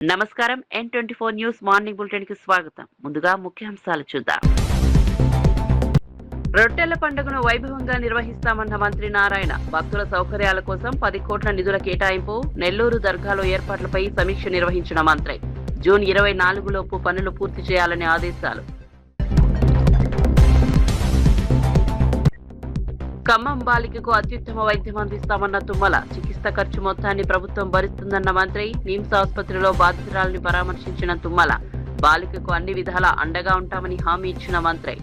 నమస్కారం. N24 news morning bulletin కి స్వాగతం. ముందుగా ముఖ్యాంశాలు చూద్దాం. రొట్టెల పండుగను వైభవంగా నిర్వహిస్తామన్న మంత్రి నారాయణ. భక్తుల సౌకర్యాల కోసం 10 కోట్ల నిధుల కేటాయింపు. నెల్లూరు దర్గాలో ఏర్పాట్లపై సమీక్ష నిర్వహించిన మంత్రి. జూన్ 24 లోపు పనులు పూర్తి చేయాలని ఆదేశాలు. ఖమ్మం బాలికకు అత్యుత్తమ వైద్యం అందిస్తామన్న తుమ్మల. చికిత్స ఖర్చు మొత్తాన్ని ప్రభుత్వం భరిస్తుందన్న మంత్రి. నిమ్స్ ఆసుపత్రిలో బాధితురాలిని పరామర్శించిన తుమ్మల. బాలికకు అన్ని విధాలా అండగా ఉంటామని హామీ ఇచ్చిన మంత్రి.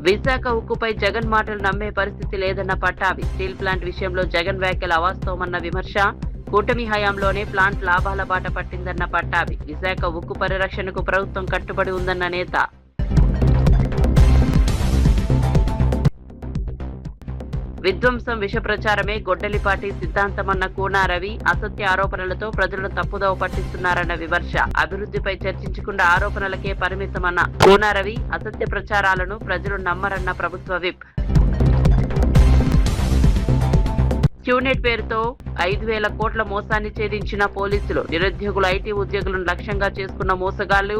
విశాఖ ఉక్కుపై జగన్ మాటలు నమ్మే పరిస్థితి లేదన్న పట్టాభి. స్టీల్ ప్లాంట్ విషయంలో జగన్ వ్యాఖ్యలు అవాస్తవమన్న విమర్శ. కూటమి హయాంలోనే ప్లాంట్ లాభాల బాట పట్టిందన్న పట్టాభి. విశాఖ ఉక్కు పరిరక్షణకు ప్రభుత్వం కట్టుబడి ఉందన్న నేత. విధ్వంసం విష ప్రచారమే గొడ్డలిపాటి సిద్ధాంతమన్న కూనా రవి. అసత్య ఆరోపణలతో ప్రజలను తప్పుదోవ పట్టిస్తున్నారన్న విమర్శ. అభివృద్ధిపై చర్చించకుండా ఆరోపణలకే పరిమితమన్న కూనా రవి. అసత్య ప్రచారాలను ప్రజలు నమ్మరన్న ప్రభుత్వ విప్. క్యూనెట్ పేరుతో 5,000 కోట్ల మోసాన్ని ఛేదించిన పోలీసులు. నిరుద్యోగులు, ఐటీ ఉద్యోగులను లక్ష్యంగా చేసుకున్న మోసగాళ్లు.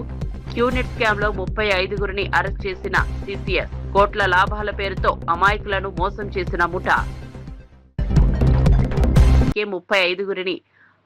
క్యూనెట్ స్కామ్ లో 35గురిని అరెస్ట్ చేసిన సిసిఎస్. కోట్ల లాభాల పేరుతో అమాయకులను మోసం చేసిన ముఠా. 35గురిని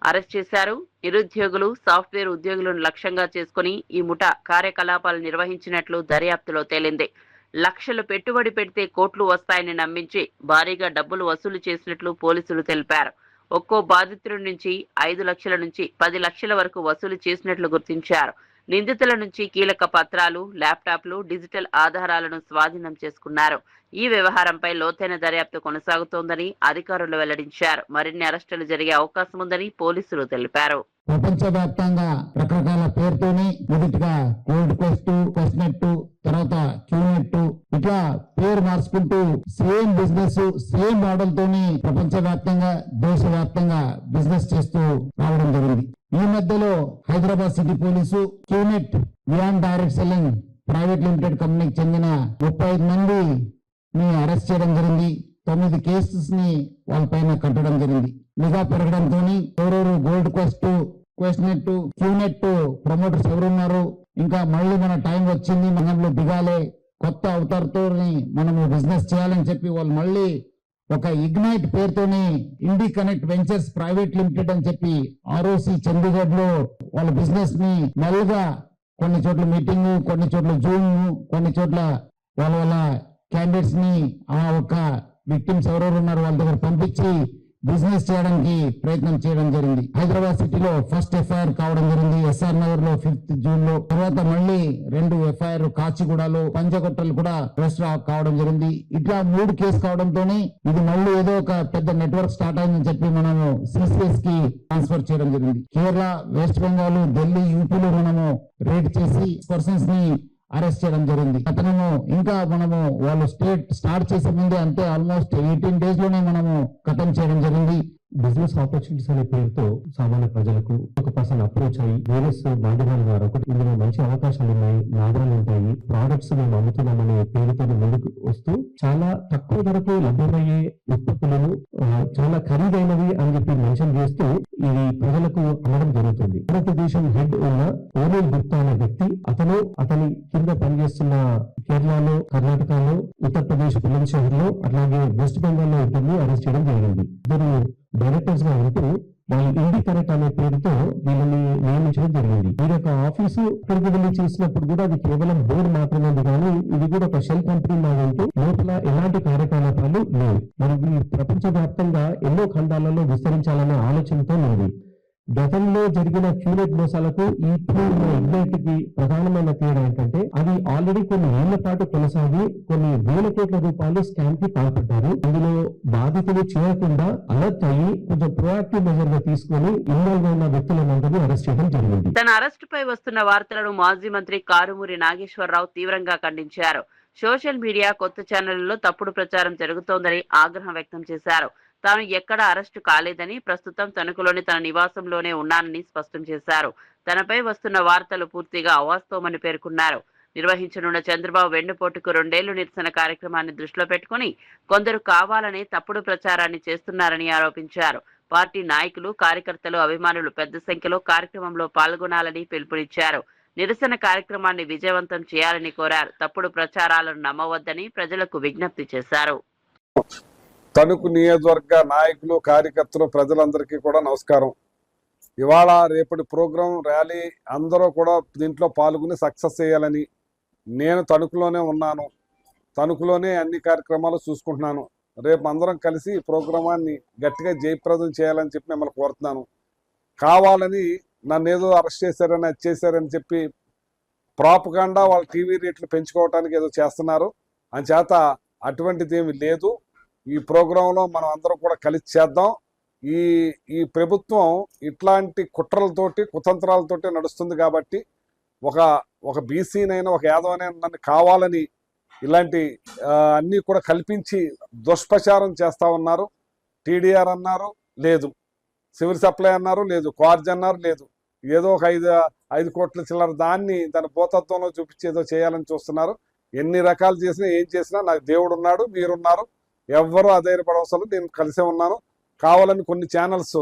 అరెస్ట్ చేశారు. నిరుద్యోగులు, సాఫ్ట్వేర్ ఉద్యోగులను లక్ష్యంగా చేసుకుని ఈ ముఠా కార్యకలాపాలు నిర్వహించినట్లు దర్యాప్తులో తేలింది. లక్షలు పెట్టుబడి పెడితే కోట్లు వస్తాయని నమ్మించి భారీగా డబ్బులు వసూలు చేసినట్లు పోలీసులు తెలిపారు. ఒక్కో బాధితుడి నుంచి 5 లక్షల నుంచి 10 లక్షల వరకు వసూలు చేసినట్లు గుర్తించారు. నిందితుల నుంచి కీలక పత్రాలు, ల్యాప్టాప్లు, డిజిటల్ ఆధారాలను స్వాధీనం చేసుకున్నారు. ఈ వ్యవహారంపై లోతైన దర్యాప్తు కొనసాగుతోందని అధికారులు వెల్లడించారు. మరిన్ని అరెస్టులు జరిగే అవకాశం ఉందని పోలీసులు తెలిపారు. ప్రపంచవ్యాప్తంగా రకరకాల పేరుతోని మొదటిగా గోల్డ్ క్వెస్ట్, క్వెస్ట్నెట్, తర్వాత క్యూనెట్, ఇట్లా పేరు మార్చుకుంటూ సేమ్ బిజినెస్, సేమ్ మోడల్ తోని ప్రపంచవ్యాప్తంగా, దేశవ్యాప్తంగా బిజినెస్ చేస్తూ రావడం జరిగింది. ఈ మధ్యలో Hyderabad city police QNet beyond direct selling private limited కంపెనీకి చెందిన 35 మందిని అరెస్ట్ చేయడం జరిగింది. 9 కేసెస్ ని వాళ్ళ పైన కట్టడం జరిగింది. నిఘా పెరగడంతో ఎవరెవరు గోల్డ్ క్వెస్ట్, క్వెస్ట్నెట్, క్యూనెట్ ప్రమోటర్స్ ఎవరున్నారు, ఇంకా మళ్ళీ మన టైం వచ్చింది, మనంలో దిగాలే, కొత్త అవతారతో మనము బిజినెస్ చేయాలని చెప్పి వాళ్ళు మళ్ళీ ఒక ఇగ్నైట్ పేరుతోని ఇండి కనెక్ట్ వెంచర్స్ ప్రైవేట్ లిమిటెడ్ అని చెప్పి ఆర్ఓసి చండీగఢ్ లో వాళ్ళ బిజినెస్ ని మెల్లగా కొన్ని చోట్ల మీటింగ్, కొన్ని చోట్ల జూమ్, కొన్ని చోట్ల వాళ్ళ క్యాండిడేట్స్ ని ఆ ఒక్క విక్టిమ్స్ ఎవరెవరు ఉన్నారు వాళ్ళ దగ్గర పంపించి బిజినెస్ చేయడానికి ప్రయత్నం చేయడం జరిగింది. హైదరాబాద్ సిటీలో ఫస్ట్ ఎఫ్ఐఆర్ కావడం జరిగింది. ఎస్ఆర్ నగర్ లో 5th జూన్ లో, తర్వాత మళ్ళీ 2 ఎఫ్ఐఆర్ కాచిగూడలో, పంజగుట్టలు కూడా అరెస్ట్ కావడం జరిగింది. ఇట్లా 3 కేసు కావడంతో ఇది మళ్ళీ ఏదో ఒక పెద్ద నెట్వర్క్ స్టార్ట్ అయిందని చెప్పి మనము సిసిఎస్ కి ట్రాన్స్ఫర్ చేయడం జరిగింది. కేరళ, వెస్ట్ బెంగాల్, ఢిల్లీ, యూపీలో మనము రేడ్ చేసి పర్సన్స్ ని అరెస్ట్ చేయడం జరిగింది. అతను ఇంకా మనము వాళ్ళు స్టార్ట్ చేసే ముందే అంతే ఆల్మోస్ట్ 18 days లోనే మనము ఖతం చేయడం జరిగింది. బిజినెస్ ఆపర్చునిటీస్ అనే పేరుతో సామాన్య ప్రజలకు ఒక పర్సన్ అప్రోచ్ అయ్యి వేరియస్ మాధ్యమాల ద్వారా ఇందులో మంచి అవకాశాలు ఉన్నాయి, లాభాలు ఉంటాయి, ప్రోడక్ట్స్ మేము అమ్ముతున్నామనే పేరుతో ముందుకు వస్తూ చాలా తక్కువ ధరకు లభ్యమయ్యే ఉత్పత్తులను చాలా ఖరీదైనవి అని చెప్పి మెన్షన్ చేస్తూ ఇది ప్రజలకు అమ్మడం జరుగుతుంది. భారతదేశం హెడ్ ఉన్న ఓనిల్ గుప్తా అనే వ్యక్తి, అతని కింద పనిచేస్తున్న కేరళలో, కర్ణాటకలో, ఉత్తరప్రదేశ్ బులంద్షహర్ లో, అట్లాగే వెస్ట్ బెంగాల్ లో ఇద్దరిని అరెస్ట్ చేయడం జరిగింది. ఇద్దరు డైరెక్టర్స్ గా ఉంటూ వాళ్ళు ఇండి కరెక్ట్ అనే పేరుతో వీళ్ళని నియమించడం జరిగింది. వీరి యొక్క ఆఫీసు ఇక్కడికి వెళ్ళి చూసినప్పుడు కూడా అది కేవలం బోర్డు మాత్రమే ఉంది, కానీ ఇది కూడా ఒక షెల్ కంపెనీ లాగా ఉంటూ లోపల ఎలాంటి కార్యకలాపాలు లేవు. మరి ప్రపంచ వ్యాప్తంగా ఎన్నో ఖండాలలో విస్తరించాలనే ఆలోచనతో ఉంది. గతంలో జరిగిన క్యూనెట్ మోసాలకు ఇప్పుడు ఇగ్నైట్ కి ప్రధానమైన తేడా ఏంటంటే అది ఆల్రెడీ కొన్ని ఏళ్ల పాటు కొనసాగి కొన్ని వేల కోట్ల రూపాయలు స్కామ్ కి పాల్పడ్డారు. ఇందులో బాధితులు చేయకుండా అలర్ట్ అయ్యి కొంచెం ప్రొయాక్టివ్ మెజర్ గా తీసుకుని ఇన్వాల్వ్ అయిన వ్యక్తులందరినీ అరెస్ట్ చేయడం జరిగింది. తన అరెస్టుపై వస్తున్న వార్తలను మాజీ మంత్రి కారుమూరి నాగేశ్వరరావు తీవ్రంగా ఖండించారు. సోషల్ మీడియా, కొత్త ఛానళ్లలో తప్పుడు ప్రచారం జరుగుతోందని ఆగ్రహం వ్యక్తం చేశారు. తాను ఎక్కడా అరెస్టు కాలేదని, ప్రస్తుతం తణుకులోని తన నివాసంలోనే ఉన్నానని స్పష్టం చేశారు. తనపై వస్తున్న వార్తలు పూర్తిగా అవాస్తవమని పేర్కొన్నారు. నిర్వహించనున్న చంద్రబాబు వెన్నుపోటుకు 2 ఏళ్లు నిరసన కార్యక్రమాన్ని దృష్టిలో పెట్టుకుని కొందరు కావాలనే తప్పుడు ప్రచారాన్ని చేస్తున్నారని ఆరోపించారు. పార్టీ నాయకులు, కార్యకర్తలు, అభిమానులు పెద్ద సంఖ్యలో కార్యక్రమంలో పాల్గొనాలని పిలుపునిచ్చారు. నిరసన కార్యక్రమాన్ని విజయవంతం చేయాలని కోరారు. తప్పుడు ప్రచారాలను నమ్మవద్దని ప్రజలకు విజ్ఞప్తి చేశారు. తణుకు నియోజకవర్గ నాయకులు, కార్యకర్తలు, ప్రజలందరికీ కూడా నమస్కారం. ఇవాళ రేపటి ప్రోగ్రాం ర్యాలీ అందరూ కూడా దీంట్లో పాల్గొని సక్సెస్ చేయాలని, నేను తణుకులోనే ఉన్నాను, తణుకులోనే అన్ని కార్యక్రమాలు చూసుకుంటున్నాను. రేపు అందరం కలిసి ఈ ప్రోగ్రామాన్ని గట్టిగా జయప్రదం చేయాలని చెప్పి మిమ్మల్ని కోరుతున్నాను. కావాలని నన్ను ఏదో అరెస్ట్ చేశారని, అది చేశారని చెప్పి ప్రాపగాండా వాళ్ళ టీవీ రేట్లు పెంచుకోవడానికి ఏదో చేస్తున్నారు. అంచేత అటువంటిది ఏమి లేదు. ఈ ప్రోగ్రాంలో మనం అందరం కూడా కలిసి చేద్దాం. ఈ ప్రభుత్వం ఇట్లాంటి కుట్రలతోటి, కుతంత్రాలతోటి నడుస్తుంది కాబట్టి ఒక బీసీనైనా, ఒక యాదవనైనా నన్ను కావాలని ఇలాంటి అన్నీ కూడా కల్పించి దుష్ప్రచారం చేస్తూ ఉన్నారు. టీడీఆర్ అన్నారు, లేదు. సివిల్ సప్లై అన్నారు, లేదు. కార్జ్ అన్నారు, లేదు. ఏదో ఒక 5 కోట్ల చిల్లర దాన్ని దాని భూతత్వంలో చూపించి ఏదో చేయాలని చూస్తున్నారు. ఎన్ని రకాలు చేసినా, ఏం చేసినా నాకు దేవుడు ఉన్నాడు, మీరున్నారు. ఎవ్వరూ అధైర్యపడవసరం. నేను కలిసే ఉన్నాను. కావాలని కొన్ని ఛానల్స్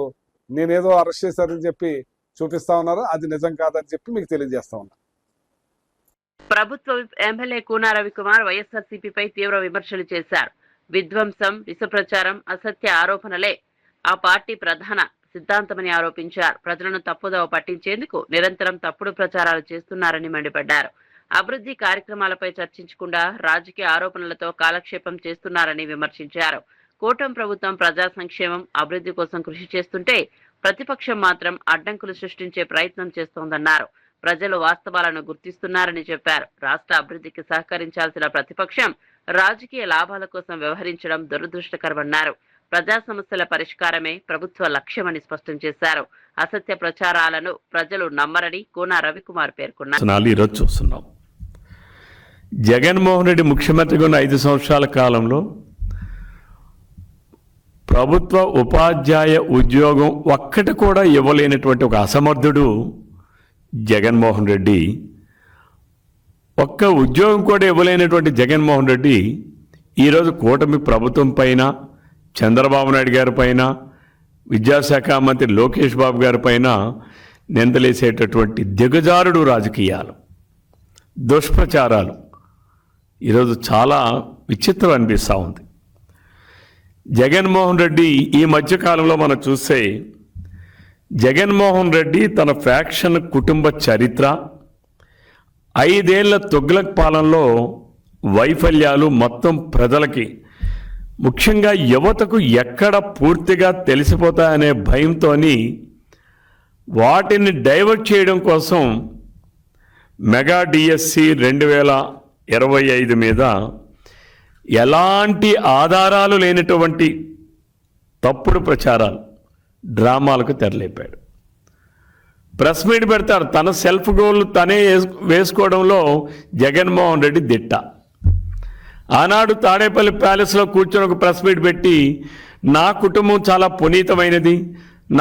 నేనేదో అరెస్ట్ చేశారని చెప్పి చూపిస్తా ఉన్నారు. అది నిజం కాదని చెప్పి మీకు తెలియజేస్తా ఉన్నా. ప్రభుత్వ ఎమ్మెల్యే కూన రవికుమార్ వైఎస్ఆర్సీపీపై తీవ్ర విమర్శలు చేశారు. విధ్వంసం, విష ప్రచారం, అసత్య ఆరోపణలే ఆ పార్టీ ప్రధాన సిద్ధాంతమని ఆరోపించారు. ప్రజలను తప్పుదోవ పట్టించేందుకు నిరంతరం తప్పుడు ప్రచారాలు చేస్తున్నారని మండిపడ్డారు. అభివృద్ధి కార్యక్రమాలపై చర్చించకుండా రాజకీయ ఆరోపణలతో కాలక్షేపం చేస్తున్నారని విమర్శించారు. కూటమి ప్రభుత్వం ప్రజా సంక్షేమం, అభివృద్ధి కోసం కృషి చేస్తుంటే ప్రతిపక్షం మాత్రం అడ్డంకులు సృష్టించే ప్రయత్నం చేస్తోందన్నారు. ప్రజలు వాస్తవాలను గుర్తిస్తున్నారని చెప్పారు. రాష్ట్ర అభివృద్ధికి సహకరించాల్సిన ప్రతిపక్షం రాజకీయ లాభాల కోసం వ్యవహరించడం దురదృష్టకరమన్నారు. ప్రజా సమస్యల పరిష్కారమే ప్రభుత్వ లక్ష్యమని స్పష్టం చేశారు. అసత్య ప్రచారాలను ప్రజలు నమ్మరని కూన రవికుమార్ పేర్కొన్నారు. ఈరోజు చూస్తున్నాం, జగన్మోహన్ రెడ్డి ముఖ్యమంత్రిగా ఉన్న 5 సంవత్సరాల కాలంలో ప్రభుత్వ ఉపాధ్యాయ ఉద్యోగం ఒక్కటి కూడా ఇవ్వలేనటువంటి ఒక అసమర్థుడు జగన్మోహన్ రెడ్డి. ఒక్క ఉద్యోగం కూడా ఇవ్వలేనటువంటి జగన్మోహన్ రెడ్డి ఈరోజు కూటమి ప్రభుత్వం పైన, చంద్రబాబు నాయుడు గారి పైన, విద్యాశాఖ మంత్రి లోకేష్ బాబు గారి పైన నిందలేసేటటువంటి దిగజారుడు రాజకీయాలు, దుష్ప్రచారాలు ఈరోజు చాలా విచిత్రం అనిపిస్తూ ఉంది. జగన్మోహన్ రెడ్డి ఈ మధ్యకాలంలో మనం చూస్తే, జగన్మోహన్ రెడ్డి తన ఫ్యాక్షన్ కుటుంబ చరిత్ర, 5 ఏళ్ల తుగ్లక్ పాలనలో వైఫల్యాలు మొత్తం ప్రజలకి, ముఖ్యంగా యువతకు ఎక్కడ పూర్తిగా తెలిసిపోతాయనే భయంతో వాటిని డైవర్ట్ చేయడం కోసం మెగా డిఎస్సి 2025 మీద ఎలాంటి ఆధారాలు లేనటువంటి తప్పుడు ప్రచారాలు, డ్రామాలకు తెరలేపాడు. ప్రెస్ మీట్ పెడతాడు. తన సెల్ఫ్ గోల్ తనే వేసుకోవడంలో జగన్మోహన్ రెడ్డి దిట్ట. ఆనాడు తాడేపల్లి ప్యాలెస్లో కూర్చొని ఒక ప్రెస్ మీట్ పెట్టి, నా కుటుంబం చాలా పునీతమైనది,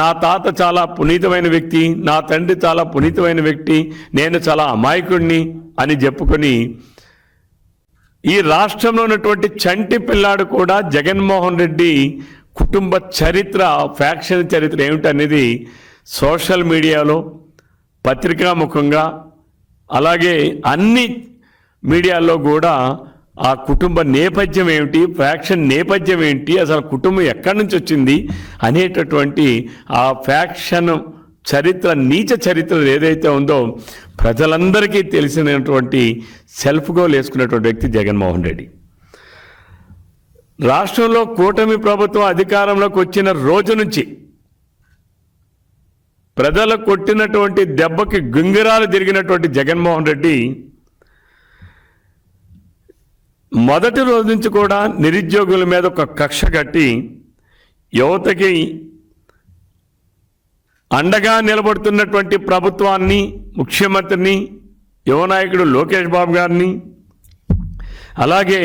నా తాత చాలా పునీతమైన వ్యక్తి, నా తండ్రి చాలా పునీతమైన వ్యక్తి, నేను చాలా అమాయకుడిని అని చెప్పుకొని, ఈ రాష్ట్రంలో ఉన్నటువంటి చంటి పిల్లాడు కూడా జగన్మోహన్ రెడ్డి కుటుంబ చరిత్ర, ఫ్యాక్షన్ చరిత్ర ఏమిటనేది సోషల్ మీడియాలో, పత్రికాముఖంగా, అలాగే అన్ని మీడియాల్లో కూడా ఆ కుటుంబ నేపథ్యం ఏమిటి, ఫ్యాక్షన్ నేపథ్యం ఏంటి, అసలు కుటుంబం ఎక్కడి నుంచి వచ్చింది అనేటటువంటి ఆ ఫ్యాక్షన్ చరిత్ర, నీచ చరిత్ర ఏదైతే ఉందో ప్రజలందరికీ తెలిసినటువంటి సెల్ఫ్ గోల్ వేసుకున్నటువంటి వ్యక్తి జగన్మోహన్ రెడ్డి. రాష్ట్రంలో కూటమి ప్రభుత్వం అధికారంలోకి వచ్చిన రోజు నుంచి ప్రజలు కొట్టినటువంటి దెబ్బకి గుంగిరాలు తిరిగినటువంటి జగన్మోహన్ రెడ్డి మొదటి రోజు నుంచి కూడా నిరుద్యోగుల మీద ఒక కక్ష కట్టి యువతకి అండగా నిలబడుతున్నటువంటి ప్రభుత్వాన్ని, ముఖ్యమంత్రిని, యువ నాయకుడు లోకేష్ బాబు గారిని, అలాగే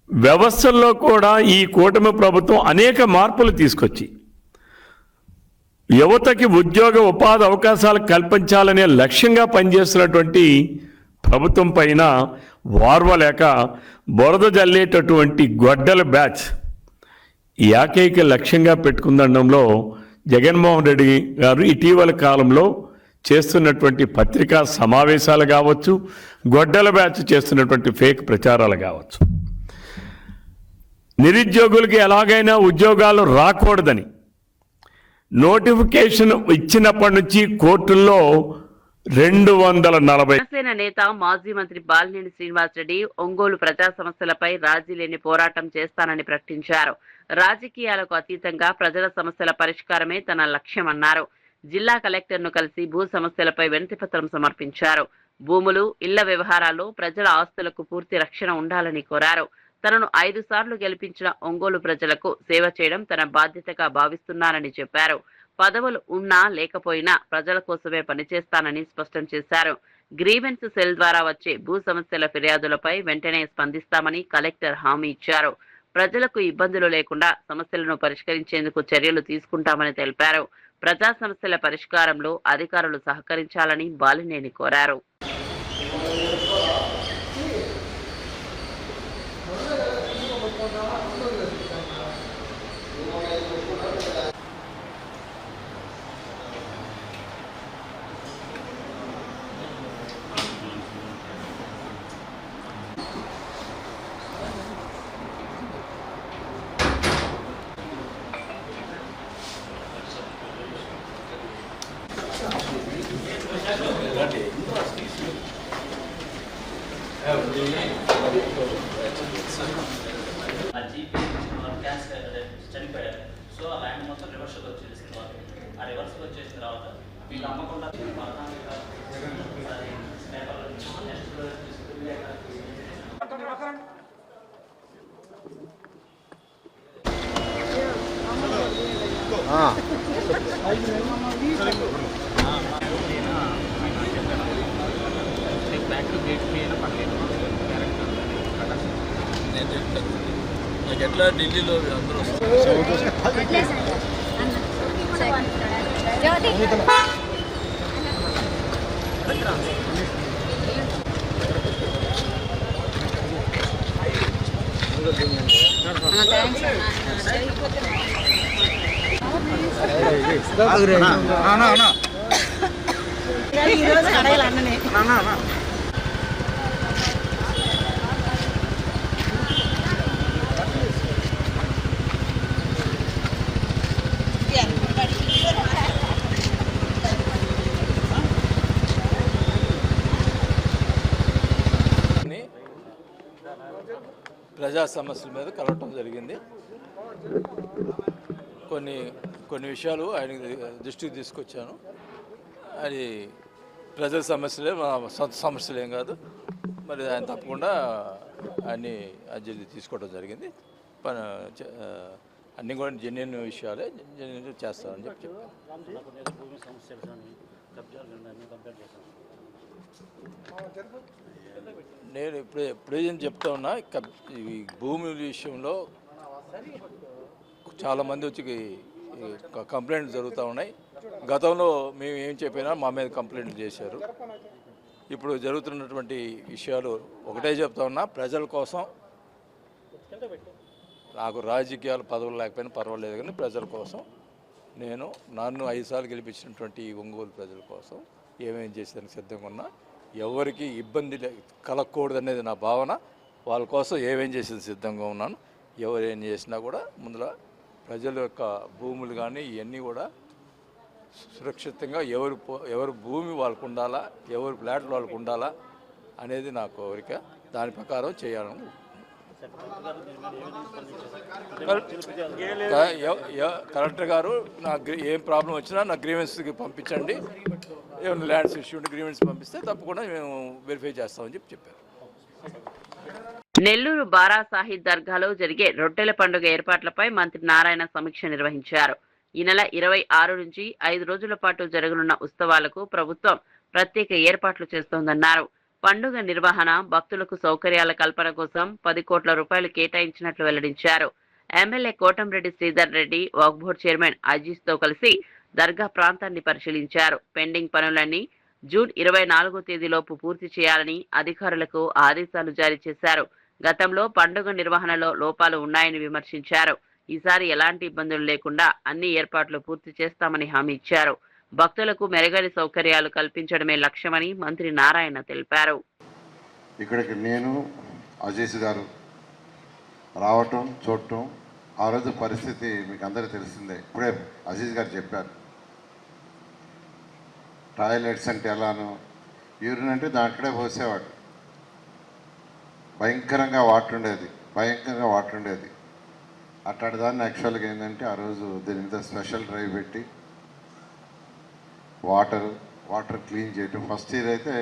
వ్యవస్థల్లో కూడా ఈ కూటమి ప్రభుత్వం అనేక మార్పులు తీసుకొచ్చి యువతకి ఉద్యోగ ఉపాధి అవకాశాలు కల్పించాలనే లక్ష్యంగా పనిచేస్తున్నటువంటి ప్రభుత్వం పైన వార్వలేక బురద జల్లేటటువంటి గొడ్డల బ్యాచ్ ఏకైక లక్ష్యంగా పెట్టుకుందనడంలో జగన్మోహన్ రెడ్డి గారు ఇటీవల కాలంలో చేస్తున్నటువంటి పత్రికా సమావేశాలు కావచ్చు, గొడ్డల బ్యాచ్ చేస్తున్నటువంటి ఫేక్ ప్రచారాలు కావచ్చు, నిరుద్యోగులకి ఎలాగైనా ఉద్యోగాలు రాకూడదని నోటిఫికేషన్ ఇచ్చినప్పటి నుంచి కోర్టుల్లో 240. జనసేన నేత మాజీ మంత్రి బాలినేని శ్రీనివాసరెడ్డి ఒంగోలు ప్రజా సమస్యలపై రాజీ లేని పోరాటం చేస్తానని ప్రకటించారు. రాజకీయాలకు అతీతంగా ప్రజల సమస్యల పరిష్కారమే తన లక్ష్యమన్నారు. జిల్లా కలెక్టర్ను కలిసి భూ సమస్యలపై వినతిపత్రం సమర్పించారు. భూములు, ఇళ్ల వ్యవహారాల్లో ప్రజల ఆస్తులకు పూర్తి రక్షణ ఉండాలని కోరారు. తనను 5 సార్లు గెలిపించిన ఒంగోలు ప్రజలకు సేవ చేయడం తన బాధ్యతగా భావిస్తున్నానని చెప్పారు. పదవులు ఉన్నా లేకపోయినా ప్రజల కోసమే పనిచేస్తానని స్పష్టం చేశారు. గ్రీవెన్స్ సెల్ ద్వారా వచ్చే భూ సమస్యల ఫిర్యాదులపై వెంటనే స్పందిస్తామని కలెక్టర్ హామీ ఇచ్చారు. ప్రజలకు ఇబ్బందులు లేకుండా సమస్యలను పరిష్కరించేందుకు చర్యలు తీసుకుంటామని తెలిపారు. ప్రజా సమస్యల పరిష్కారంలో అధికారులు సహకరించాలని బాలినేని కోరారు. చనిపోయారు. సో ఆ ల్యాండ్ మొత్తం రివర్స్కి వచ్చేసిన తర్వాత ఆ రివర్స్కి వచ్చేసిన తర్వాత వీళ్ళు అమ్మకుండా నాకు ఎట్లా ఢిల్లీలో అందరూ ప్రజా సమస్యల మీద కలవటం జరిగింది. కొన్ని విషయాలు ఆయన దృష్టికి తీసుకొచ్చాను. అది ప్రజల సమస్యలే, మా సొంత సమస్యలు ఏం కాదు. మరి ఆయన తప్పకుండా అన్ని అర్జీలు తీసుకోవడం జరిగింది. అన్నీ కూడా జెన్యున్ విషయాలే, జెన్యున్ చేస్తారని చెప్పాను. నేను ఎప్పుడేం చెప్తా ఉన్నా, ఈ భూమి విషయంలో చాలామంది వచ్చి కంప్లైంట్లు జరుగుతూ ఉన్నాయి. గతంలో మేము ఏం చెప్పినా మా మీద కంప్లైంట్లు చేశారు. ఇప్పుడు జరుగుతున్నటువంటి విషయాలు ఒకటే చెప్తా ఉన్నా, ప్రజల కోసం. నాకు రాజకీయాలు పదవులు లేకపోయినా పర్వాలేదు, కానీ ప్రజల కోసం నన్ను 5 సార్లు గెలిపించినటువంటి ఒంగోలు ప్రజల కోసం ఏమేం చేసేదానికి సిద్ధంగా ఉన్నా. ఎవరికి ఇబ్బంది కలగకూడదు అనేది నా భావన. వాళ్ళ కోసం ఏమేం చేసేది సిద్ధంగా ఉన్నాను. ఎవరేం చేసినా కూడా ముందర ప్రజల యొక్క భూములు కానీ ఇవన్నీ కూడా సురక్షితంగా ఎవరు భూమి వాళ్ళకు ఉండాలా, ఎవరి ఫ్లాట్లు వాళ్ళకు ఉండాలా అనేది నా కోరిక. దాని ప్రకారం చేయాలని కలెక్టర్ గారు ఏం ప్రాబ్లం వచ్చినా నా గ్రీవెన్స్కి పంపించండి. ఏమైనా ల్యాండ్స్ ఇష్యూ ఉంటే గ్రీవెన్స్ పంపిస్తే తప్పకుండా మేము వెరిఫై చేస్తామని చెప్పారు. నెల్లూరు బారా సాహిద్ దర్గాలో జరిగే రొట్టెల పండుగ ఏర్పాట్లపై మంత్రి నారాయణ సమీక్ష నిర్వహించారు. ఈ నెల 26 నుంచి 5 రోజుల పాటు జరగనున్న ఉత్సవాలకు ప్రభుత్వం ప్రత్యేక ఏర్పాట్లు చేస్తోందన్నారు. పండుగ నిర్వహణ, భక్తులకు సౌకర్యాల కల్పన కోసం 10 కోట్ల రూపాయలు కేటాయించినట్లు వెల్లడించారు. ఎమ్మెల్యే కోటంరెడ్డి శ్రీధర్ రెడ్డి వక్ఫ్ బోర్డు చైర్మన్ అజీజ్తో కలిసి దర్గా ప్రాంతాన్ని పరిశీలించారు. పెండింగ్ పనులన్నీ జూన్ 24వ తేదీలోపు పూర్తి చేయాలని అధికారులకు ఆదేశాలు జారీ చేశారు. గతంలో పండుగ నిర్వహణలో లోపాలు ఉన్నాయని విమర్శించారు. ఈసారి ఎలాంటి ఇబ్బందులు లేకుండా అన్ని ఏర్పాట్లు పూర్తి చేస్తామని హామీ ఇచ్చారు. భక్తులకు మెరుగైన సౌకర్యాలు కల్పించడమే లక్ష్యమని మంత్రి నారాయణ తెలిపారు. ఇక్కడికి నేను అజీజ్ గారు రావటం చూడటం, ఆ రోజు పరిస్థితి మీకు అందరికీ తెలిసిందే. ఇప్పుడే అజీజ్ గారు చెప్పారు, టాయిలెట్స్ అంటే ఎలానో, యూరిన్ అంటే దాంట్లోనే పోసేవాడు, భయంకరంగా వాటర్ ఉండేది. అట్లాంటి దాన్ని యాక్చువల్గా ఏంటంటే ఆ రోజు దీని మీద స్పెషల్ డ్రైవ్ పెట్టి వాటర్ క్లీన్ చేయటం, ఫస్ట్ ఇయర్ అయితే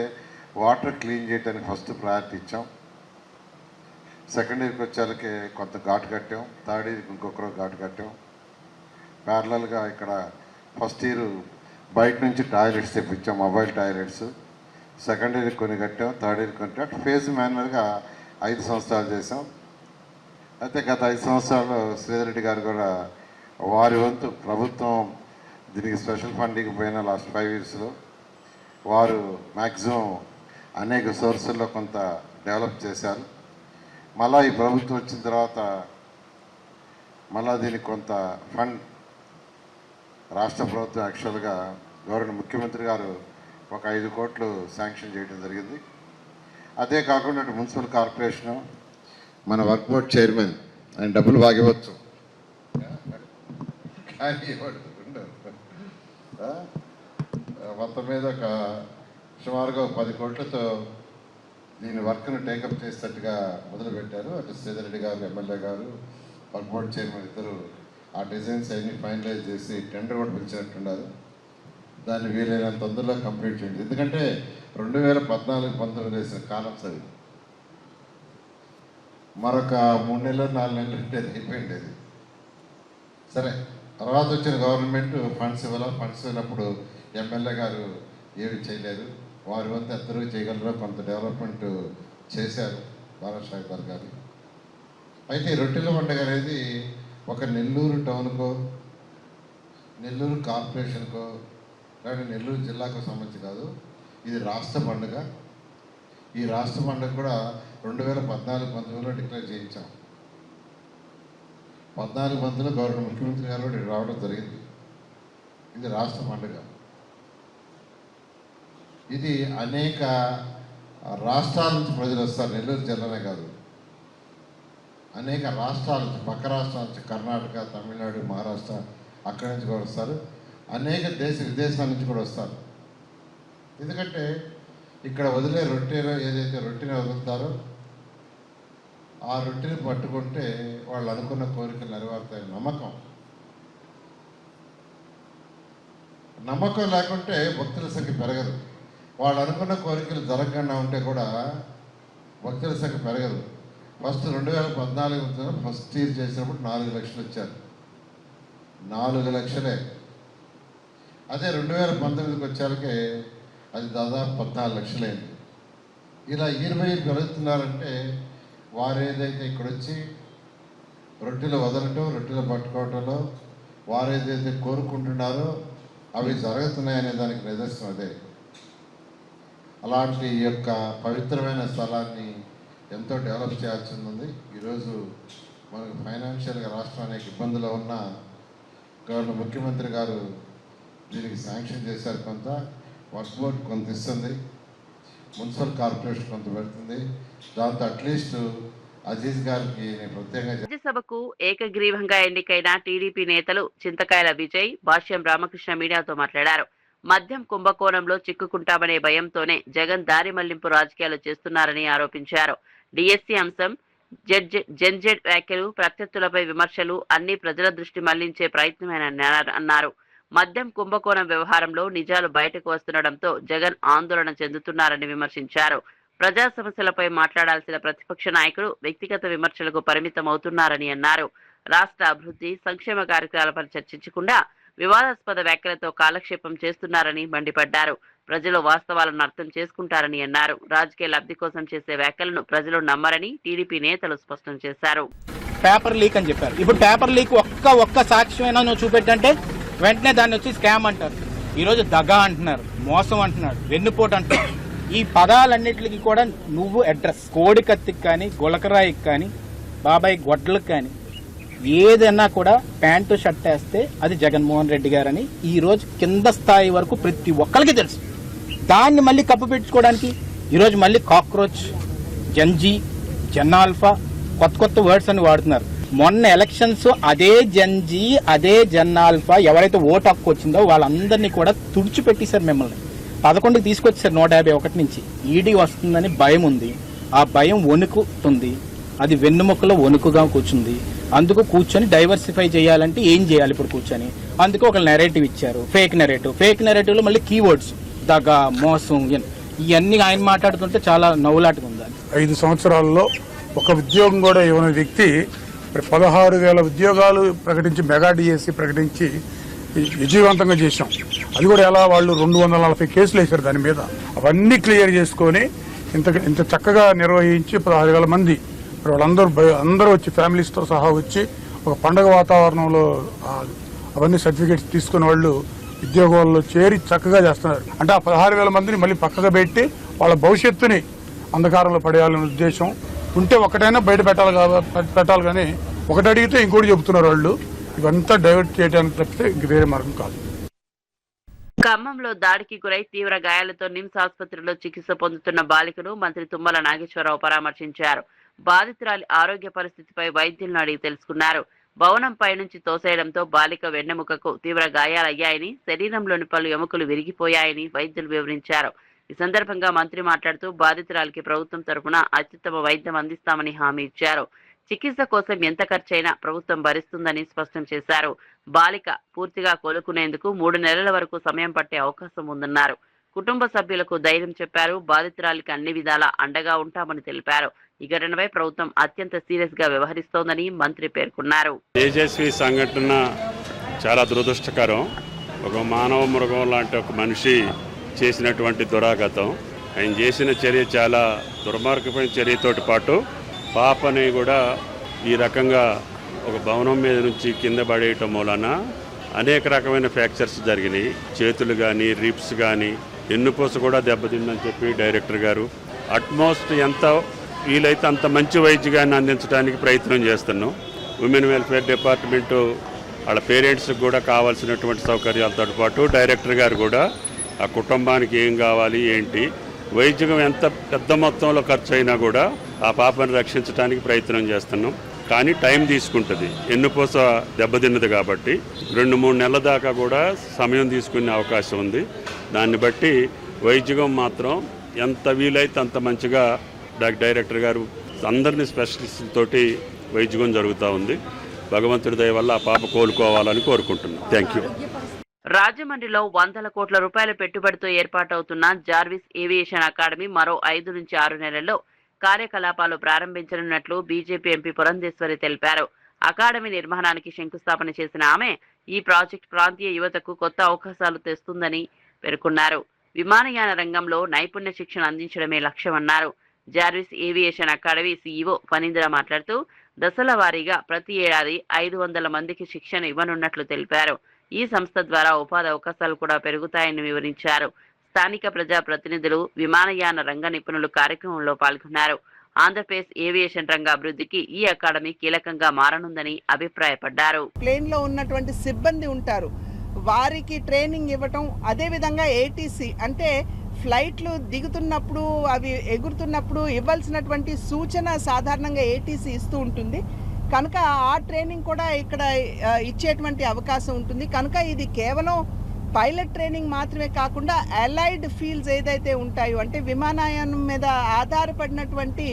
వాటర్ క్లీన్ చేయడానికి ఫస్ట్ ప్రయారిటీ ఇచ్చాం. సెకండ్ ఇయర్కి వచ్చేళ్ళకి కొంత ఘాటు కట్టాం, థర్డ్ ఇయర్కి ఇంకొకరు ఘాటు కట్టాం. ప్యారలల్గా ఇక్కడ ఫస్ట్ ఇయర్ బయట నుంచి టాయిలెట్స్ తెప్పించాం, మొబైల్ టాయిలెట్స్. సెకండ్ ఇయర్కి కొన్ని కట్టాం, థర్డ్ ఇయర్కి కొన్ని కట్టాం. ఫేజ్ మేనర్గా 5 సంవత్సరాలు చేసాం. అయితే గత 5 సంవత్సరాలు శ్రీధర్ రెడ్డి గారు కూడా వారి వంతు ప్రభుత్వం దీనికి స్పెషల్ ఫండింగ్ పోయిన లాస్ట్ 5 ఇయర్స్లో వారు మ్యాక్సిమం అనేక సోర్సుల్లో కొంత డెవలప్ చేశారు. మళ్ళీ ఈ ప్రభుత్వం వచ్చిన తర్వాత మళ్ళీ దీనికి కొంత ఫండ్ రాష్ట్ర ప్రభుత్వం యాక్చువల్గా గవర్నర్ ముఖ్యమంత్రి గారు ఒక 5 కోట్లు శాంక్షన్ చేయడం జరిగింది. అదే కాకుండా మున్సిపల్ కార్పొరేషను మన వర్క్ బోర్డ్ చైర్మన్ ఆయన డబ్బులు బాగివచ్చు, కానీ మొత్తం మీద ఒక సుమారుగా 10 కోట్లతో దీని వర్క్ను టేకప్ చేసేటట్టుగా మొదలుపెట్టారు. అటు శ్రీధర్ రెడ్డి గారు, ఎమ్మెల్యే గారు, వర్క్ బోర్డ్ చైర్మన్ ఇద్దరు ఆ డిజైన్స్ అన్నీ ఫైనలైజ్ చేసి టెండర్ కూడా పిలిచినట్టున్నారు. దాన్ని వీలైనంత తొందరలో కంప్లీట్ చేయండి. ఎందుకంటే 2014-19 వేసిన కాలమ్స్ అవి మరొక 3 నెలలు 4 నెలలు ఉంటే అయిపోయింది. అది సరే, తర్వాత వచ్చిన గవర్నమెంట్ ఫండ్స్ ఇవ్వనప్పుడు ఎమ్మెల్యే గారు ఏమి చేయలేరు. వారి వంతు అందరూ చేయగలరో కొంత డెవలప్మెంట్ చేశారు బాలసాహెబ్ గారు. అయితే రొట్టెల పండుగ అనేది ఒక నెల్లూరు టౌన్కో, నెల్లూరు కార్పొరేషన్కో, కానీ నెల్లూరు జిల్లాకు సంబంధించి కాదు, ఇది రాష్ట్ర పండుగ. ఈ రాష్ట్ర పండుగ కూడా 2014-19లో డిక్లేర్ చేయించాం. 14-19లో గవర్నర్ ముఖ్యమంత్రి గారు కూడా రావడం జరిగింది. ఇది రాష్ట్ర పండుగ. ఇది అనేక రాష్ట్రాల నుంచి ప్రజలు వస్తారు, నెల్లూరు జిల్లానే కాదు, అనేక రాష్ట్రాల నుంచి, పక్క రాష్ట్రాల నుంచి, కర్ణాటక, తమిళనాడు, మహారాష్ట్ర, అక్కడి నుంచి కూడా వస్తారు. అనేక విదేశాల నుంచి కూడా వస్తారు. ఎందుకంటే ఇక్కడ వదిలే రొట్టెలో ఏదైతే రొట్టెని వదులుతారో ఆ రొట్టెని పట్టుకుంటే వాళ్ళు అనుకున్న కోరికలు నెరవేరుతాయి. నమ్మకం లేకుంటే భక్తుల సంఖ్య పెరగదు. వాళ్ళు అనుకున్న కోరికలు జరగకుండా ఉంటే కూడా భక్తుల సంఖ్య పెరగదు. ఫస్ట్ 2014 ఫస్ట్ ఇయర్ చేసినప్పుడు 4 లక్షలు వచ్చారు, 4 లక్షలే. అదే 2019కి వచ్చాకే అది దాదాపు 14 లక్షలైంది. ఇలా 20 పెరుగుతున్నారంటే వారు ఏదైతే ఇక్కడ వచ్చి రొట్టెలు వదలటం, రొట్టెలు పట్టుకోవటంలో వారు ఏదైతే కోరుకుంటున్నారో అవి జరుగుతున్నాయనే దానికి నిదర్శనం అదే. అలాంటి యొక్క పవిత్రమైన స్థలాన్ని ఎంతో డెవలప్ చేయాల్సి ఉంది. ఈరోజు మనకు ఫైనాన్షియల్గా రాష్ట్రం అనేక ఇబ్బందులు ఉన్న గవర్నర్ ముఖ్యమంత్రి గారు దీనికి శాంక్షన్ చేశారు. కొంత వర్క్ బోర్డ్ కొంత ఇస్తుంది, మున్సిపల్ కార్పొరేషన్ కొంత పెడుతుంది. దాంతో అట్లీస్ట్ అజీజ్ గారికి నేను ప్రత్యేకంగా రాజ్యసభకు ఏకగ్రీవంగా ఎన్నికైన టీడీపీ నేతలు చింతకాయల విజయ్, భాష్యం రామకృష్ణ మీడియాతో మాట్లాడారు. మద్యం కుంభకోణంలో చిక్కుకుంటామనే భయంతోనే జగన్ దారి మళ్లింపు రాజకీయాలు చేస్తున్నారని ఆరోపించారు. డిఎస్సీ అంశం, జెన్జెడ్ వ్యాఖ్యలు, ప్రత్యర్థులపై విమర్శలు అన్ని ప్రజల దృష్టి మళ్లించే ప్రయత్నమేనని అన్నారు. మద్యం కుంభకోణం వ్యవహారంలో నిజాలు బయటకు వస్తుండటంతో జగన్ ఆందోళన చెందుతున్నారని విమర్శించారు. ప్రజా సమస్యలపై మాట్లాడాల్సిన ప్రతిపక్ష నాయకుడు వ్యక్తిగత విమర్శలకు పరిమితమవుతున్నారని అన్నారు. రాష్ట్ర అభివృద్ధి, సంక్షేమ కార్యక్రమాలపై చర్చించకుండా వివాదాస్పద వ్యాఖ్యలతో కాలక్షేపం చేస్తున్నారని మండిపడ్డారు. ప్రజలు వాస్తవాలను అర్థం చేసుకుంటారని అన్నారు. రాజకీయ లబ్ధి కోసం చేసే వ్యాఖ్యలను ప్రజలు నమ్మరని టీడీపీ నేతలు స్పష్టం చేశారు. పేపర్ లీక్ అని చెప్పారు. ఇప్పుడు పేపర్ లీక్ ఒక్క సాక్ష్యమైనా నువ్వు చూపెట్టంటే వెంటనే దాన్ని వచ్చి స్కామ్ అంటారు. ఈరోజు దగా అంటున్నారు, మోసం అంటున్నారు, వెన్నుపోటు అంటున్నారు. ఈ పదాలన్నిటికీ కూడా నువ్వు అడ్రస్. కోడి కత్తికి కానీ, గులకరాయికి కానీ, బాబాయ్ గొడ్లకు కానీ ఏదైనా కూడా ప్యాంటు షర్ట్ వేస్తే అది జగన్మోహన్ రెడ్డి గారని ఈ రోజు కింద స్థాయి వరకు ప్రతి ఒక్కరికి తెలుసు. దాన్ని మళ్ళీ కప్పు పెట్టుకోవడానికి ఈరోజు మళ్ళీ కాక్రోచ్, జంజీ, జన్ ఆల్ఫా కొత్త కొత్త వర్డ్స్ అని వాడుతున్నారు. మొన్న ఎలక్షన్స్ అదే జంజీ, అదే జన్ ఆల్ఫా ఎవరైతే ఓటు హక్కు వచ్చిందో వాళ్ళందరినీ కూడా తుడిచిపెట్టేశారు. మిమ్మల్ని 11కి తీసుకొచ్చారు 151 నుంచి. ఈడీ వస్తుందని భయం ఉంది, ఆ భయం వణుకుతుంది, అది వెన్నుముక్కలో వణుకుగా కూర్చుంది. అందుకు కూర్చొని డైవర్సిఫై చేయాలంటే ఏం చేయాలి ఇప్పుడు కూర్చొని, అందుకు ఒక నెరేటివ్ ఇచ్చారు, ఫేక్ నెరేటివ్లో మళ్ళీ కీవర్డ్స్ దగా, మోసం, ఇవన్నీ ఆయన మాట్లాడుతుంటే చాలా నవ్వులాటగా ఉంది. 5 సంవత్సరాల్లో ఒక ఉద్యోగం కూడా ఇవ్వని వ్యక్తి 16,000 ఉద్యోగాలు ప్రకటించి, మెగా డిఎస్సి ప్రకటించి విజయవంతంగా చేశాం. అది కూడా ఎలా, వాళ్ళు 240 కేసులు వేశారు దాని మీద. అవన్నీ క్లియర్ చేసుకొని ఇంత చక్కగా నిర్వహించి 16,000 మంది వాళ్ళందరూ వచ్చి ఫ్యామిలీస్తో సహా వచ్చి ఒక పండగ వాతావరణంలో అవన్నీ సర్టిఫికేట్స్ తీసుకుని వాళ్ళు ఉద్యోగాల్లో చేరి చక్కగా చేస్తున్నారు. అంటే ఆ 16,000 మందిని మళ్ళీ పక్కగా పెట్టి వాళ్ళ భవిష్యత్తుని అంధకారంలో పడేయాలనే ఉద్దేశం ఉంటే ఒకటైనా బయట పెట్టాలి కానీ ఒకటి అడిగితే ఇంకోటి చెబుతున్నారు వాళ్ళు. ఇవంతా డైవర్ట్ చేయడానికి తప్పితే ఇంక వేరే మార్గం కాదు. ఖమ్మంలో దాడికి గురై తీవ్ర గాయాలతో నిమ్స్ ఆసుపత్రిలో చికిత్స పొందుతున్న బాలికను మంత్రి తుమ్మల నాగేశ్వరరావు పరామర్శించారు. బాధితురాలి ఆరోగ్య పరిస్థితిపై వైద్యులను అడిగి తెలుసుకున్నారు. భవనంపై నుంచి తోసేయడంతో బాలిక వెన్నెముకకు తీవ్ర గాయాలయ్యాయని, శరీరంలోని పలు ఎముకలు విరిగిపోయాయని వైద్యులు వివరించారు. ఈ సందర్భంగా మంత్రి మాట్లాడుతూ బాధితురాలికి ప్రభుత్వం తరఫున అత్యుత్తమ వైద్యం అందిస్తామని హామీ ఇచ్చారు. చికిత్స కోసం ఎంత ఖర్చైనా ప్రభుత్వం భరిస్తుందని స్పష్టం చేశారు. బాలిక పూర్తిగా కోలుకునేందుకు 3 నెలల వరకు సమయం పట్టే అవకాశం ఉందన్నారు. కుటుంబ సభ్యులకు ధైర్యం చెప్పారు. బాధితురాలికి అన్ని విధాలా అండగా ఉంటామని తెలిపారు. ఈ ఘటనపై ప్రభుత్వం అత్యంత సీరియస్ గా వ్యవహరిస్తోందని మంత్రి పేర్కొన్నారు. తేజస్వి సంఘటన చాలా దురదృష్టకరం. ఒక మానవ మృగం లాంటి ఒక మనిషి చేసినటువంటి దురాఘాతం. ఆయన చేసిన చర్య చాలా దుర్మార్గమైన చర్యతోటి పాటు పాపని కూడా ఈ రకంగా ఒక భవనం మీద నుంచి కింద పడేయటం మూలన అనేక రకమైన ఫ్రాక్చర్స్ జరిగినాయి. చేతులు కానీ, రిప్స్ కానీ, ఎన్నుపూస కూడా దెబ్బతిందని చెప్పి డైరెక్టర్ గారు అట్మోస్ట్ ఎంత వీలైతే అంత మంచి వైద్యాన్ని అందించడానికి ప్రయత్నం చేస్తున్నాం. ఉమెన్ వెల్ఫేర్ డిపార్ట్మెంటు వాళ్ళ పేరెంట్స్కి కూడా కావాల్సినటువంటి సౌకర్యాలతో పాటు డైరెక్టర్ గారు కూడా ఆ కుటుంబానికి ఏం కావాలి ఏంటి, వైద్యం ఎంత పెద్ద మొత్తంలో ఖర్చు అయినా కూడా ఆ పాపను రక్షించడానికి ప్రయత్నం చేస్తున్నాం. కానీ టైం తీసుకుంటుంది, ఎన్నుపూస దెబ్బతిన్నది కాబట్టి 2-3 నెలల దాకా కూడా సమయం తీసుకునే అవకాశం ఉంది. దాన్ని బట్టి వైద్యం మాత్రం ఎంత వీలైతే అంత మంచిగా డైరెక్టర్ గారు అందరినీ స్పెషలిస్టులతోటి వైద్యం జరుగుతూ ఉంది. భగవంతుడి దయ వల్ల ఆ పాప కోలుకోవాలని కోరుకుంటున్నాం. Thank you. రాజమండ్రిలో 100 కోట్ల రూపాయల పెట్టుబడితో ఏర్పాటవుతున్న జార్విస్ ఏవియేషన్ అకాడమీ మరో 5 నుంచి 6 నెలల్లో కార్యకలాపాలు ప్రారంభించనున్నట్లు బీజేపీ ఎంపీ పురంధేశ్వరి తెలిపారు. అకాడమీ నిర్మాణానికి శంకుస్థాపన చేసిన ఆమె ఈ ప్రాజెక్ట్ ప్రాంతీయ యువతకు కొత్త అవకాశాలు తెస్తుందని పేర్కొన్నారు. విమానయాన రంగంలో నైపుణ్య శిక్షణ అందించడమే లక్ష్యమన్నారు. Jarvis aviation academy CEO Phanindra మాట్లాడుతూ దశల వారీగా ప్రతి ఏడాది 500 మందికి శిక్షణ ఇవ్వనున్నట్లు తెలిపారు. ఈ సంస్థ ద్వారా ఉపాధి అవకాశాలు కూడా పెరుగుతాయని వివరించారు. స్థానిక ప్రజా ప్రతినిధులు, విమానయాన రంగ నిపుణులు కార్యక్రమంలో పాల్గొన్నారు. ఆంధ్రప్రదేశ్ ఏవియేషన్ రంగ అభివృద్ధికి ఈ అకాడమీ కీలకంగా మారనుందని అభిప్రాయపడ్డారు. ప్లేన్ లో ఉన్నటువంటి సిబ్బంది ఉంటారు, వారికి ట్రైనింగ్ ఇవ్వటం, అదేవిధంగా ఏటీసీ అంటే ఫ్లైట్లు దిగుతున్నప్పుడు అవి ఎగురుతున్నప్పుడు ఇవ్వాల్సినటువంటి సూచన సాధారణంగా ఏటీసీ ఇస్తూ ఉంటుంది కనుక ఆ ట్రైనింగ్ కూడా ఇక్కడ ఇచ్చేటువంటి అవకాశం ఉంటుంది. కనుక ఇది కేవలం పైలట్ ట్రైనింగ్ మాత్రమే కాకుండా అలైడ్ ఫీల్డ్స్ ఏదైతే ఉంటాయో అంటే విమానయానం మీద ఆధారపడినటువంటి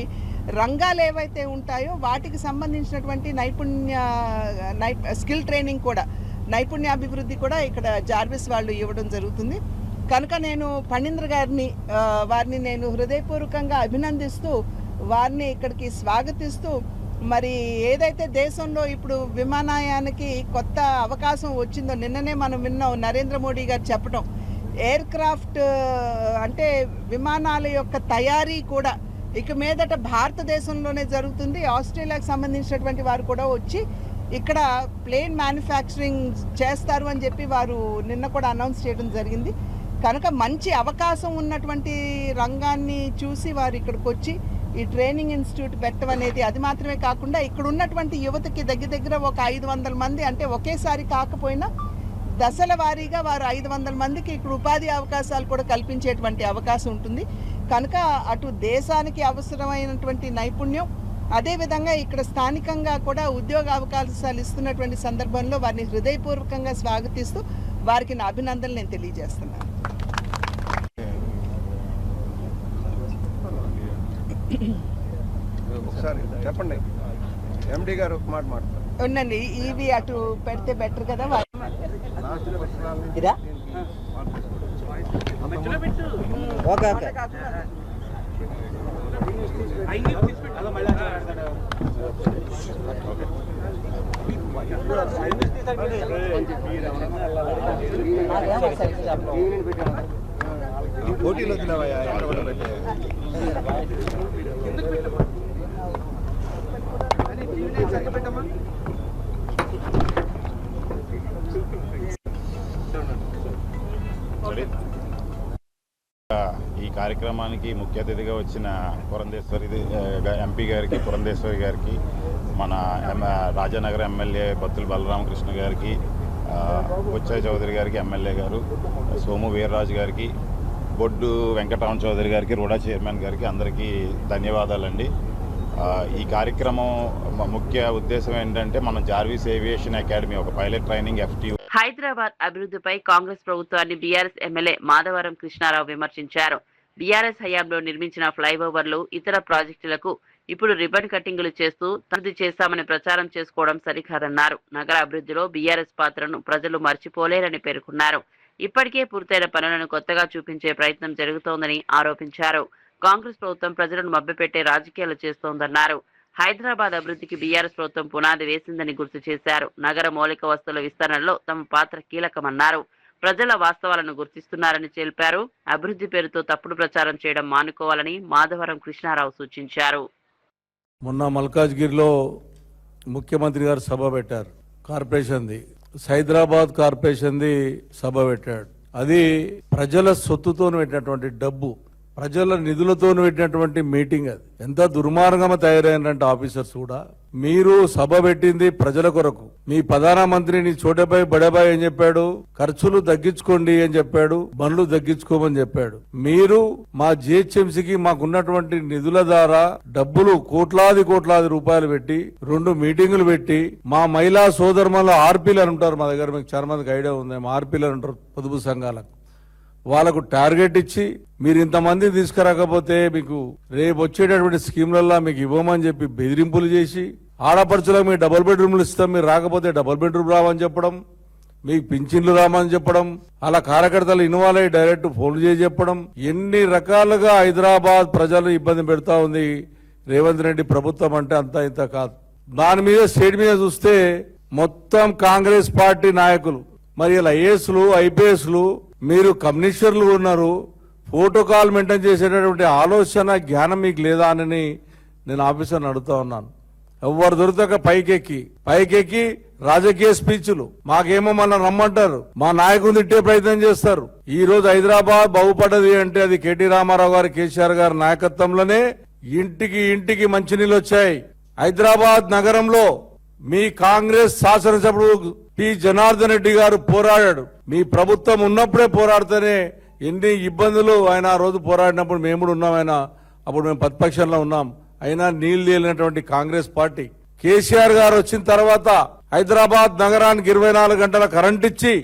రంగాలు ఏవైతే ఉంటాయో వాటికి సంబంధించినటువంటి స్కిల్ ట్రైనింగ్ కూడా, నైపుణ్యాభివృద్ధి కూడా ఇక్కడ జార్విస్ వాళ్ళు ఇవ్వడం జరుగుతుంది. కనుక నేను ఫణీంద్ర వారిని నేను హృదయపూర్వకంగా అభినందిస్తూ వారిని ఇక్కడికి స్వాగతిస్తూ, మరి ఏదైతే దేశంలో ఇప్పుడు విమానయానికి కొత్త అవకాశం వచ్చిందో నిన్ననే మనం విన్నాం నరేంద్ర మోడీ గారు చెప్పడం, ఎయిర్ క్రాఫ్ట్ అంటే విమానాల యొక్క తయారీ కూడా ఇక మీదట భారతదేశంలోనే జరుగుతుంది. ఆస్ట్రేలియాకి సంబంధించినటువంటి వారు కూడా వచ్చి ఇక్కడ ప్లేన్ మ్యానుఫ్యాక్చరింగ్ చేస్తారు అని చెప్పి వారు నిన్న కూడా అనౌన్స్ చేయడం జరిగింది. కనుక మంచి అవకాశం ఉన్నటువంటి రంగాన్ని చూసి వారు ఇక్కడికి వచ్చి ఈ ట్రైనింగ్ ఇన్స్టిట్యూట్ పెట్టడం అనేది, అది మాత్రమే కాకుండా ఇక్కడ ఉన్నటువంటి యువతకి దగ్గర ఒక 500 మంది, అంటే ఒకేసారి కాకపోయినా దశల వారీగా వారు 500 మందికి ఇక్కడ ఉపాధి అవకాశాలు కూడా కల్పించేటువంటి అవకాశం ఉంటుంది. కనుక అటు దేశానికి అవసరమైనటువంటి నైపుణ్యం, అదేవిధంగా ఇక్కడ స్థానికంగా కూడా ఉద్యోగ అవకాశాలు ఇస్తున్నటువంటి సందర్భంలో వారిని హృదయపూర్వకంగా స్వాగతిస్తూ వారికి నా అభినందనలు నేను తెలియజేస్తున్నాను. ఒకసారి చెప్పండి, ఎండి గారు ఒక మాట మాట్లాడతారు. ఉండండి, ఇవి అటు పెడితే బెటర్ కదా. పోటీలో వచ్చినావయ్యా, ఎక్కడ కూడా పెట్టే ఈ కార్యక్రమానికి ముఖ్య అతిథిగా వచ్చిన ఎంపీ గారికి, పురంధేశ్వరి గారికి, మన రాజానగర్ ఎమ్మెల్యే బత్తుల బలరామకృష్ణ గారికి, బుచ్చయ్య చౌదరి గారికి ఎమ్మెల్యే గారు, సోము వీర్రాజు గారికి, బొడ్డు వెంకటరామ చౌదరి గారికి, రుడా చైర్మన్ గారికి అందరికీ ధన్యవాదాలండి. ఈ కార్యక్రమం ముఖ్య ఉద్దేశం ఏంటంటే మనం జార్విస్ ఏవియేషన్ అకాడమీ ఒక పైలట్ ట్రైనింగ్ FTO. హైదరాబాద్ అభివృద్ధిపై కాంగ్రెస్ ప్రభుత్వాన్ని బీఆర్ఎస్ ఎమ్మెల్యే మాధవరం కృష్ణారావు విమర్శించారు. బీఆర్ఎస్ హయాంలో నిర్మించిన ఫ్లైఓవర్లు, ఇతర ప్రాజెక్టులకు ఇప్పుడు రిబన్ కటింగులు చేస్తూ అభివృద్ధి చేశామని ప్రచారం చేసుకోవడం సరికాదన్నారు. నగర అభివృద్ధిలో బీఆర్ఎస్ పాత్రను ప్రజలు మర్చిపోలేరని పేర్కొన్నారు. ఇప్పటికే పూర్తయిన పనులను కొత్తగా చూపించే ప్రయత్నం జరుగుతోందని ఆరోపించారు. కాంగ్రెస్ ప్రభుత్వం ప్రజలను మభ్యపెట్టే రాజకీయాలు చేస్తోందన్నారు. హైదరాబాద్ అభివృద్ధికి బీఆర్ఎస్ ప్రభుత్వం పునాది వేసిందని గుర్తు చేశారు. నగర మౌలిక వస్తువుల విస్తరణలో తమ పాత్ర కీలకమన్నారు. ప్రజల వాస్తవాలను గుర్తిస్తున్నారని తెలిపారు. అభివృద్ధి పేరుతో తప్పుడు ప్రచారం చేయడం మానుకోవాలని మాధవరం కృష్ణారావు సూచించారు. మొన్న మల్కాజ్గిరిలో ముఖ్యమంత్రి గారు సభ పెట్టారు. కార్పొరేషన్ది, హైదరాబాద్ కార్పొరేషన్ది సభ పెట్టాడు. అది ప్రజల సొత్తుతో పెట్టినటువంటి డబ్బు, ప్రజల నిధులతో పెట్టినటువంటి మీటింగ్. అది ఎంత దుర్మార్గంగా తయారైనటువంటి ఆఫీసర్స్ కూడా. మీరు సభ పెట్టింది ప్రజల కొరకు. మీ ప్రధానమంత్రిని చోటబాయ్ బడబాయ్ ఏం చెప్పాడు? ఖర్చులు తగ్గించుకోండి అని చెప్పాడు, బండ్లు తగ్గించుకోమని చెప్పాడు. మీరు మా జిహెచ్ఎంసీకి మాకున్నటువంటి నిధుల ద్వారా డబ్బులు కోట్లాది రూపాయలు పెట్టి 2 మీటింగులు పెట్టి మా మహిళా సోదరులు ఆర్పీలు అని ఉంటారు మా దగ్గర, మీకు చాలా మందికి ఐడియా ఉంది. ఆర్పీలు అని ఉంటారు పొదుపు సంఘాలకు. వాళ్ళకు టార్గెట్ ఇచ్చి మీరు ఇంతమంది తీసుకురాకపోతే మీకు రేపు వచ్చేటటువంటి స్కీమ్లలో మీకు ఇవ్వమని చెప్పి బెదిరింపులు చేసి, ఆడపడుచులకు మీరు డబుల్ బెడ్రూమ్లు ఇస్తాం, మీరు రాకపోతే డబుల్ బెడ్రూమ్ రావని చెప్పడం, మీకు పింఛన్లు రామని చెప్పడం, అలా కార్యకర్తలు ఇన్వాల్వ్ అయ్యి డైరెక్ట్ ఫోన్ చేసి చెప్పడం, ఎన్ని రకాలుగా హైదరాబాద్ ప్రజలు ఇబ్బంది పెడతా ఉంది రేవంత్ రెడ్డి ప్రభుత్వం. అంటే అంతా ఇంత కాదు. దాని మీద స్టేట్ మీద చూస్తే మొత్తం కాంగ్రెస్ పార్టీ నాయకులు, మరి ఇలా ఐఏఎస్లు IPSలు, మీరు కమ్యూనిస్టర్లు ఉన్నారు, ప్రోటోకాల్ మెయింటైన్ చేసేటటువంటి ఆలోచన జ్ఞానం మీకు లేదా అని నేను ఆఫీసర్ని అడుగుతా ఉన్నాను. ఎవరు దొరుకుతాక పైకెక్కి రాజకీయ స్పీచ్లు, మాకేమో మన రమ్మంటారు, మా నాయకుని తిట్టే ప్రయత్నం చేస్తారు. ఈ రోజు హైదరాబాద్ బాగుపడ్డది అంటే అది KT రామారావు గారు, KCR గారి నాయకత్వంలోనే ఇంటికి మంచినీళ్ళు వచ్చాయి. హైదరాబాద్ నగరంలో మీ కాంగ్రెస్ శాసనసభ్యుడు P. జనార్దన్ రెడ్డి గారు పోరాడాడు. మీ ప్రభుత్వం ఉన్నప్పుడే పోరాడితేనే ఎన్ని ఇబ్బందులు ఆయన ఆ రోజు పోరాడినప్పుడు మేము కూడా ఉన్నాం. అప్పుడు మేము ప్రతిపక్షంలో ఉన్నాం. అయినా నీళ్లు తేలినటువంటి కాంగ్రెస్ పార్టీ. KCR గారు వచ్చిన తర్వాత హైదరాబాద్ నగరానికి 24 గంటల కరెంట్ ఇచ్చి,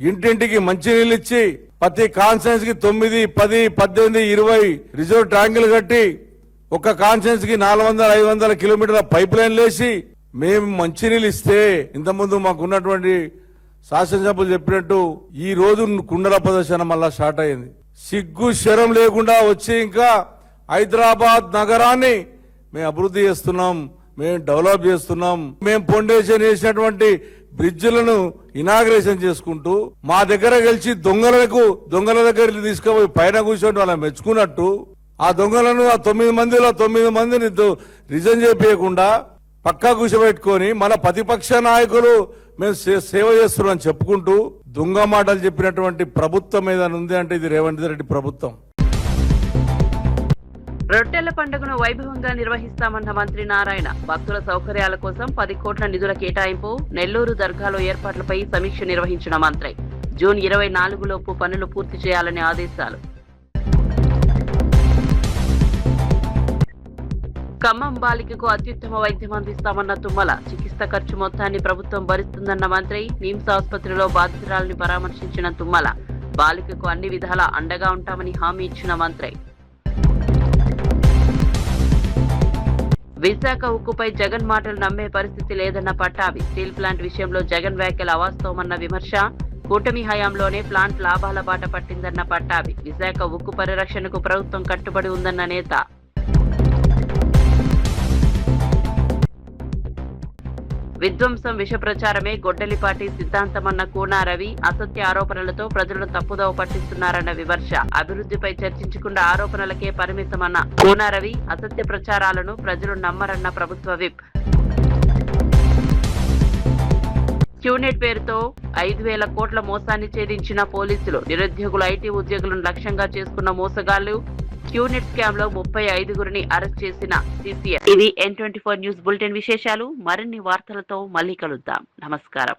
ఇంటింటికి మంచినీళ్ళు ఇచ్చి, ప్రతి కాన్ఫరెన్స్ కి 9, 10, 18, 20 రిజర్వ్ ట్యాంకులు కట్టి, ఒక కాన్ఫరెన్స్ కి 400-500 కిలోమీటర్ల పైప్ లైన్ లేసి మేము మంచినీళ్ళు ఇస్తే, ఇంతకుముందు మాకున్నటువంటి శాసనసభ్యులు చెప్పినట్టు ఈ రోజు కుండల ప్రదర్శన మళ్ళా స్టార్ట్ అయింది. సిగ్గు శరం లేకుండా వచ్చి ఇంకా హైదరాబాద్ నగరాన్ని మేము అభివృద్ధి చేస్తున్నాం, మేము డెవలప్ చేస్తున్నాం, మేము ఫౌండేషన్ చేసినటువంటి బ్రిడ్జిలను ఇనాగ్రేషన్ చేసుకుంటూ, మా దగ్గర గెలిచి దొంగల దగ్గర తీసుకుపోయి పైన కూర్చొని వాళ్ళని మెచ్చుకున్నట్టు, ఆ దొంగలను ఆ 9 మందిలో 9 మందిని రిజైన్ చేయకుండా పక్కా కూర్చోబెట్టుకొని మన ప్రతిపక్ష నాయకులు మేము సేవ చేస్తున్నామని చెప్పుకుంటూ దొంగ మాటలు చెప్పినటువంటి ప్రభుత్వం ఏదైనా ఉంది అంటే ఇది రేవంత్ రెడ్డి ప్రభుత్వం. రొట్టెల పండుగను వైభవంగా నిర్వహిస్తామన్న మంత్రి నారాయణ. భక్తుల సౌకర్యాల కోసం 10 కోట్ల నిధుల కేటాయింపు. నెల్లూరు దర్గాలో ఏర్పాట్లపై సమీక్ష నిర్వహించిన మంత్రి. జూన్ 24 లోపు పనులు పూర్తి చేయాలని ఆదేశాలు. ఖమ్మం బాలికకు అత్యుత్తమ వైద్యం అందిస్తామన్న తుమ్మల. చికిత్స ఖర్చు మొత్తాన్ని ప్రభుత్వం భరిస్తుందన్న మంత్రి. నిమ్స్ ఆసుపత్రిలో బాధితురాలిని పరామర్శించిన తుమ్మల. బాలికకు అన్ని విధాలా అండగా ఉంటామని హామీ ఇచ్చిన మంత్రి. విశాఖ ఉక్కుపై జగన్ మాటలు నమ్మే పరిస్థితి లేదన్న పట్టాభి. స్టీల్ ప్లాంట్ విషయంలో జగన్ వ్యాఖ్యలు అవాస్తవమన్న విమర్శ. కూటమి హయాంలోనే ప్లాంట్ లాభాల బాట పట్టిందన్న పట్టాభి. విశాఖ ఉక్కు పరిరక్షణకు ప్రభుత్వం కట్టుబడి ఉందన్న నేత. విధ్వంసం విష ప్రచారమే గొడ్డలిపాటి సిద్ధాంతమన్న కూనా రవి. అసత్య ఆరోపణలతో ప్రజలను తప్పుదోవ పట్టిస్తున్నారన్న విమర్శ. అభివృద్ధిపై చర్చించకుండా ఆరోపణలకే పరిమితమన్న కూనా రవి. అసత్య ప్రచారాలను ప్రజలు నమ్మరన్న ప్రభుత్వ విప్. క్యూనెట్ పేరుతో 5,000 కోట్ల మోసాన్ని ఛేదించిన పోలీసులు. నిరుద్యోగులు, ఐటీ ఉద్యోగులను లక్ష్యంగా చేసుకున్న మోసగాళ్లు. క్యూనెట్ స్కామ్ లో 35 అరెస్ట్ చేసిన సిసిఎస్. ఇది N24 న్యూస్ బులెటిన్ విశేషాలు. మరిన్ని వార్తలతో మళ్ళీ కలుద్దాం. నమస్కారం.